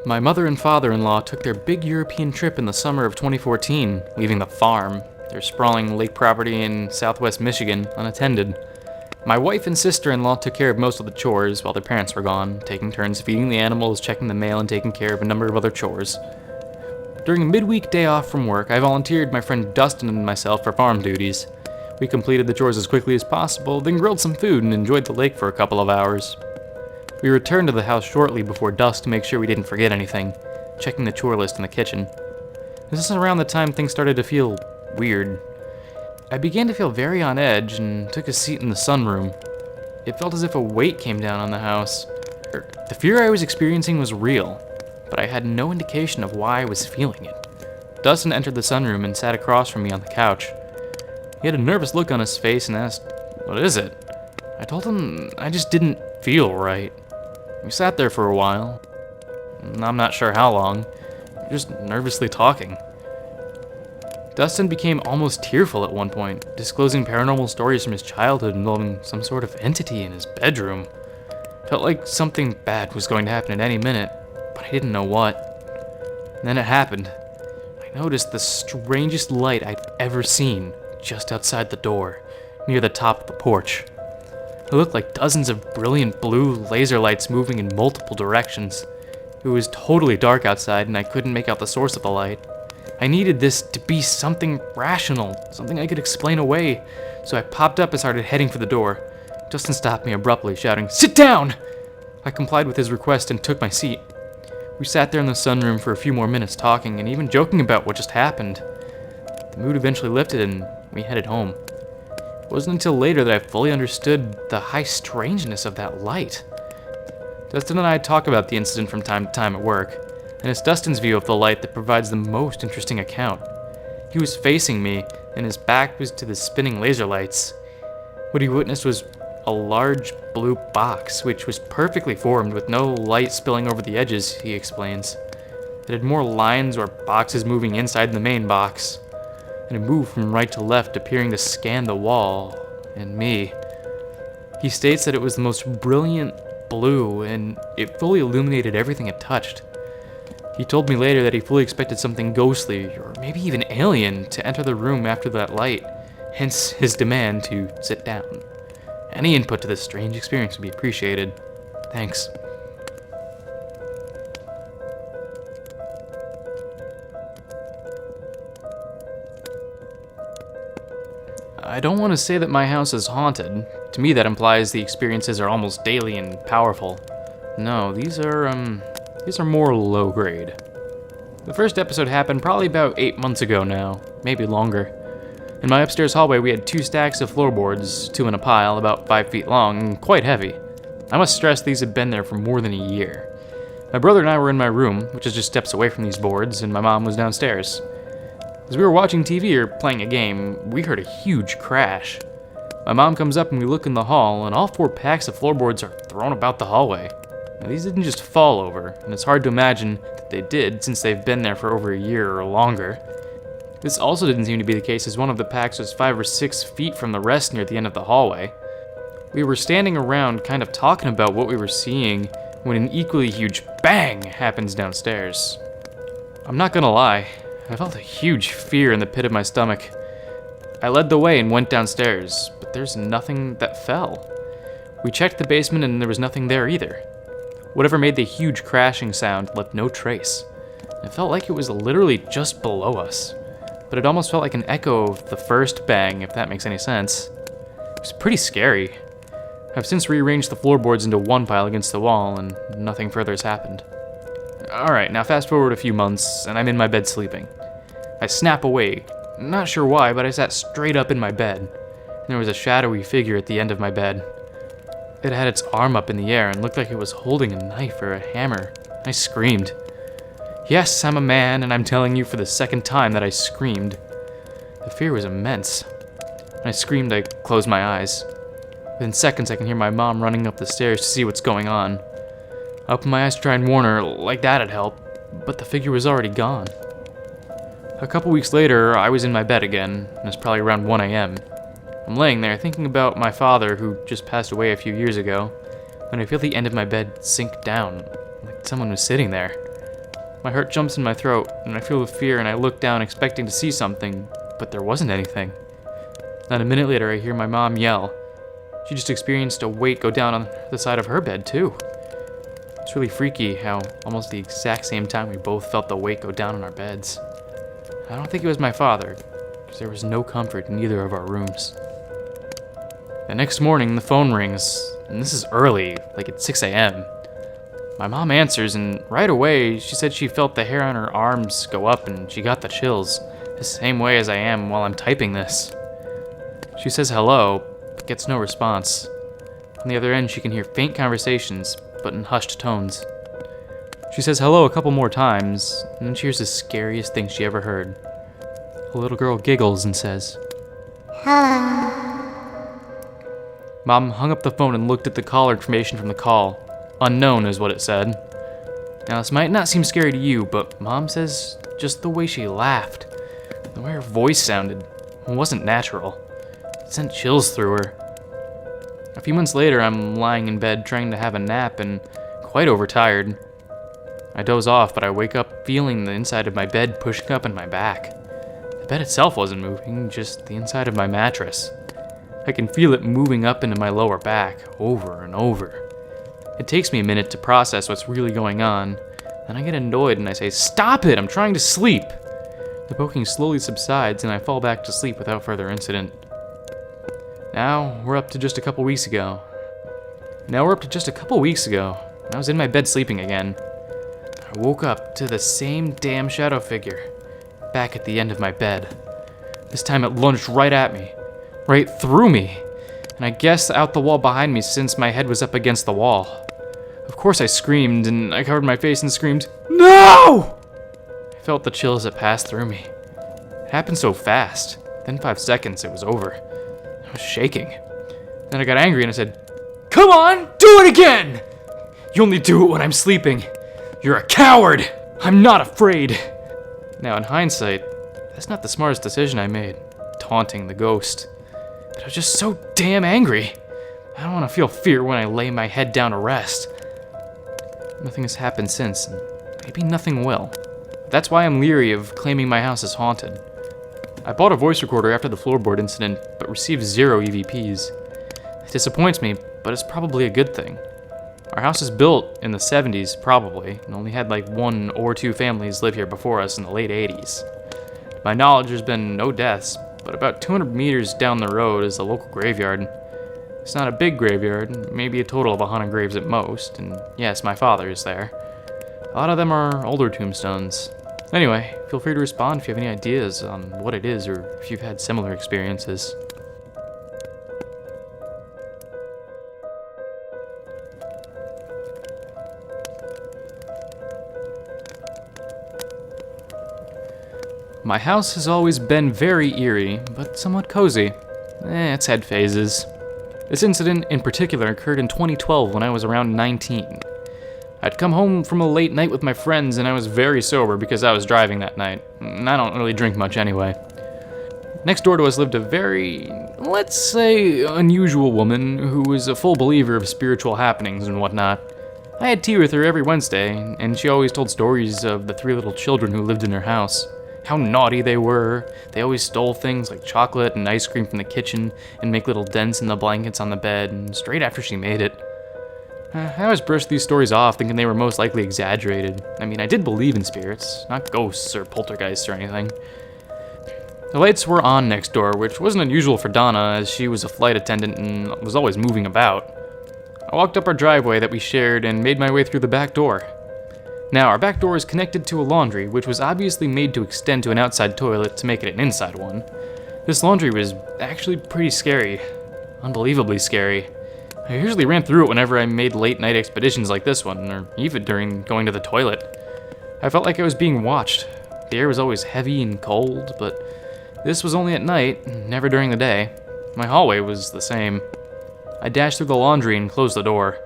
My mother and father-in-law took their big European trip in the summer of 2014, leaving the farm, their sprawling lake property in southwest Michigan, unattended. My wife and sister-in-law took care of most of the chores while their parents were gone, taking turns feeding the animals, checking the mail, and taking care of a number of other chores. During a midweek day off from work, I volunteered my friend Dustin and myself for farm duties. We completed the chores as quickly as possible, then grilled some food and enjoyed the lake for a couple of hours. We returned to the house shortly before dusk to make sure we didn't forget anything, checking the chore list in the kitchen. This is around the time things started to feel weird. I began to feel very on edge and took a seat in the sunroom. It felt as if a weight came down on the house. The fear I was experiencing was real, but I had no indication of why I was feeling it. Dustin entered the sunroom and sat across from me on the couch. He had a nervous look on his face and asked, "What is it?" I told him I just didn't feel right. We sat there for a while. I'm not sure how long, just nervously talking. Dustin became almost tearful at one point, disclosing paranormal stories from his childhood involving some sort of entity in his bedroom. Felt like something bad was going to happen at any minute, but I didn't know what. And then it happened. I noticed the strangest light I'd ever seen just outside the door, near the top of the porch. It looked like dozens of brilliant blue laser lights moving in multiple directions. It was totally dark outside and I couldn't make out the source of the light. I needed this to be something rational, something I could explain away, so I popped up and started heading for the door. Justin stopped me abruptly, shouting, "Sit down!" I complied with his request and took my seat. We sat there in the sunroom for a few more minutes talking and even joking about what just happened. The mood eventually lifted and we headed home. It wasn't until later that I fully understood the high strangeness of that light. Dustin and I talk about the incident from time to time at work, and it's Dustin's view of the light that provides the most interesting account. He was facing me, and his back was to the spinning laser lights. What he witnessed was a large blue box, which was perfectly formed with no light spilling over the edges, he explains. It had more lines or boxes moving inside the main box, and it moved from right to left, appearing to scan the wall and me. He states that it was the most brilliant blue, and it fully illuminated everything it touched. He told me later that he fully expected something ghostly, or maybe even alien, to enter the room after that light, hence his demand to sit down. Any input to this strange experience would be appreciated. Thanks. I don't want to say that my house is haunted. To me, that implies the experiences are almost daily and powerful. No, these are more low grade. The first episode happened probably about 8 months ago now, maybe longer. In my upstairs hallway, we had 2 stacks of floorboards, 2 in a pile, about 5 feet long, and quite heavy. I must stress these had been there for more than a year. My brother and I were in my room, which is just steps away from these boards, and my mom was downstairs. As we were watching TV or playing a game, we heard a huge crash. My mom comes up and we look in the hall, and all 4 packs of floorboards are thrown about the hallway. Now, these didn't just fall over, and it's hard to imagine that they did since they've been there for over a year or longer. This also didn't seem to be the case, as one of the packs was 5 or 6 feet from the rest near the end of the hallway. We were standing around kind of talking about what we were seeing when an equally huge bang happens downstairs. I'm not gonna lie, I felt a huge fear in the pit of my stomach. I led the way and went downstairs, but there's nothing that fell. We checked the basement and there was nothing there either. Whatever made the huge crashing sound left no trace. It felt like it was literally just below us, but it almost felt like an echo of the first bang, if that makes any sense. It was pretty scary. I've since rearranged the floorboards into one pile against the wall, and nothing further has happened. Alright, now fast forward a few months, and I'm in my bed sleeping. I snap awake. Not sure why, but I sat straight up in my bed, and there was a shadowy figure at the end of my bed. It had its arm up in the air and looked like it was holding a knife or a hammer. I screamed. Yes, I'm a man, and I'm telling you for the second time that I screamed. The fear was immense. When I screamed, I closed my eyes. Within seconds, I can hear my mom running up the stairs to see what's going on. I opened my eyes to try and warn her, like that'd help, but the figure was already gone. A couple weeks later, I was in my bed again, and it's probably around 1 a.m. I'm laying there thinking about my father, who just passed away a few years ago, when I feel the end of my bed sink down, like someone was sitting there. My heart jumps in my throat, and I feel the fear, and I look down expecting to see something, but there wasn't anything. Then a minute later, I hear my mom yell. She just experienced a weight go down on the side of her bed, too. It's really freaky how almost the exact same time we both felt the weight go down on our beds. I don't think it was my father, because there was no comfort in either of our rooms. The next morning, the phone rings, and this is early, like at 6 a.m. My mom answers, and right away, she said she felt the hair on her arms go up and she got the chills, the same way as I am while I'm typing this. She says hello, but gets no response. On the other end, she can hear faint conversations, but in hushed tones. She says hello a couple more times, and then she hears the scariest thing she ever heard. A little girl giggles and says, "Hello." Mom hung up the phone and looked at the caller information from the call. Unknown is what it said. Now, this might not seem scary to you, but Mom says just the way she laughed, the way her voice sounded, wasn't natural. It sent chills through her. A few months later, I'm lying in bed trying to have a nap and quite overtired. I doze off, but I wake up feeling the inside of my bed pushing up in my back. The bed itself wasn't moving, just the inside of my mattress. I can feel it moving up into my lower back, over and over. It takes me a minute to process what's really going on. Then I get annoyed and I say, "Stop it! I'm trying to sleep!" The poking slowly subsides and I fall back to sleep without further incident. Now we're up to just a couple weeks ago. I was in my bed sleeping again. I woke up to the same damn shadow figure, back at the end of my bed. This time it lunged right at me, right through me, and I guess out the wall behind me since my head was up against the wall. Of course I screamed, and I covered my face and screamed, "No!" I felt the chills that passed through me. It happened so fast. Within 5 seconds, it was over. I was shaking. Then I got angry and I said, "Come on, do it again! You only do it when I'm sleeping. You're a coward! I'm not afraid!" Now, in hindsight, that's not the smartest decision I made, taunting the ghost. But I was just so damn angry. I don't want to feel fear when I lay my head down to rest. Nothing has happened since, and maybe nothing will. That's why I'm leery of claiming my house is haunted. I bought a voice recorder after the floorboard incident, but received 0 EVPs. It disappoints me, but it's probably a good thing. Our house was built in the 70s, probably, and only had like 1 or 2 families live here before us in the late 80s. To my knowledge, there's been no deaths, but about 200 meters down the road is a local graveyard. It's not a big graveyard, maybe a total of 100 graves at most, and yes, my father is there. A lot of them are older tombstones. Anyway, feel free to respond if you have any ideas on what it is or if you've had similar experiences. My house has always been very eerie, but somewhat cozy. It's had phases. This incident in particular occurred in 2012 when I was around 19. I'd come home from a late night with my friends and I was very sober because I was driving that night. And I don't really drink much anyway. Next door to us lived a very, let's say, unusual woman who was a full believer of spiritual happenings and whatnot. I had tea with her every Wednesday, and she always told stories of the 3 little children who lived in her house. How naughty they were. They always stole things like chocolate and ice cream from the kitchen and make little dents in the blankets on the bed, and straight after she made it. I always brushed these stories off, thinking they were most likely exaggerated. I mean, I did believe in spirits, not ghosts or poltergeists or anything. The lights were on next door, which wasn't unusual for Donna, as she was a flight attendant and was always moving about. I walked up our driveway that we shared and made my way through the back door. Now, our back door is connected to a laundry, which was obviously made to extend to an outside toilet to make it an inside one. This laundry was actually pretty scary. Unbelievably scary. I usually ran through it whenever I made late-night expeditions like this one, or even during going to the toilet. I felt like I was being watched. The air was always heavy and cold, but this was only at night, never during the day. My hallway was the same. I dashed through the laundry and closed the door.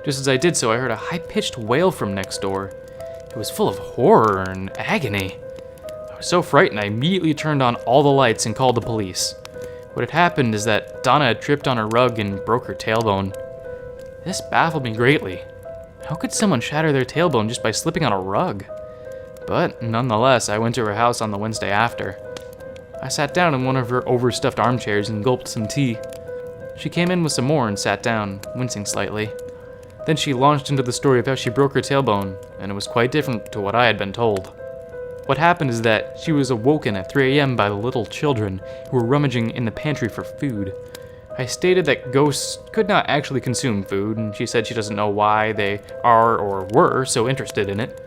Just as I did so, I heard a high-pitched wail from next door. It was full of horror and agony. I was so frightened I immediately turned on all the lights and called the police. What had happened is that Donna had tripped on a rug and broke her tailbone. This baffled me greatly. How could someone shatter their tailbone just by slipping on a rug? But nonetheless, I went to her house on the Wednesday after. I sat down in one of her overstuffed armchairs and gulped some tea. She came in with some more and sat down, wincing slightly. Then she launched into the story of how she broke her tailbone, and it was quite different to what I had been told. What happened is that she was awoken at 3 a.m. by the little children who were rummaging in the pantry for food. I stated that ghosts could not actually consume food, and she said she doesn't know why they are or were so interested in it.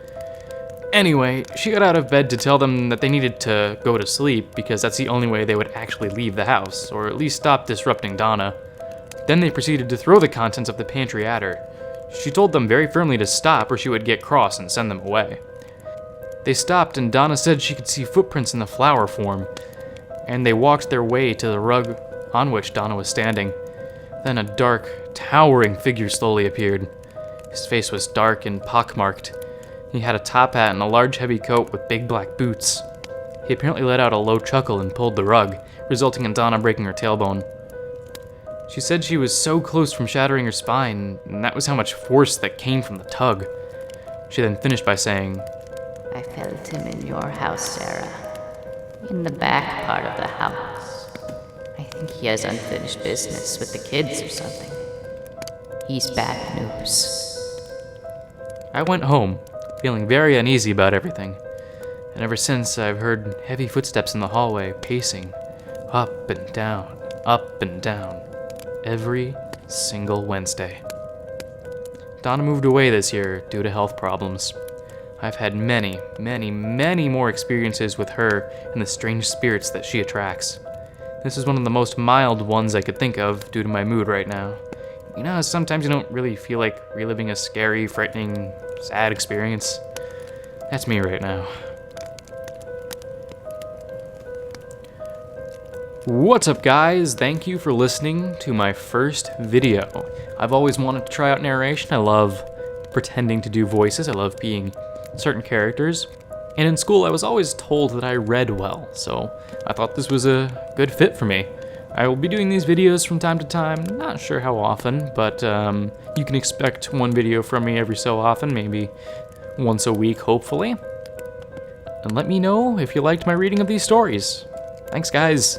Anyway, she got out of bed to tell them that they needed to go to sleep because that's the only way they would actually leave the house, or at least stop disrupting Donna. Then they proceeded to throw the contents of the pantry at her. She told them very firmly to stop or she would get cross and send them away. They stopped and Donna said she could see footprints in the flower form, and they walked their way to the rug on which Donna was standing. Then a dark, towering figure slowly appeared. His face was dark and pockmarked. He had a top hat and a large heavy coat with big black boots. He apparently let out a low chuckle and pulled the rug, resulting in Donna breaking her tailbone. She said she was so close from shattering her spine, and that was how much force that came from the tug. She then finished by saying, I felt him in your house, Sarah. In the back part of the house. I think he has unfinished business with the kids or something. He's bad news. I went home, feeling very uneasy about everything. And ever since, I've heard heavy footsteps in the hallway, pacing up and down, every single Wednesday. Donna moved away this year due to health problems. I've had many more experiences with her and the strange spirits that she attracts. This is one of the most mild ones I could think of due to my mood right now. You know how sometimes you don't really feel like reliving a scary, frightening, sad experience? That's me right now. What's up, guys? Thank you for listening to my first video. I've always wanted to try out narration. I love pretending to do voices. I love being certain characters. And in school, I was always told that I read well, so I thought this was a good fit for me. I will be doing these videos from time to time, not sure how often, but you can expect one video from me every so often, maybe once a week, hopefully. And let me know if you liked my reading of these stories. Thanks, guys.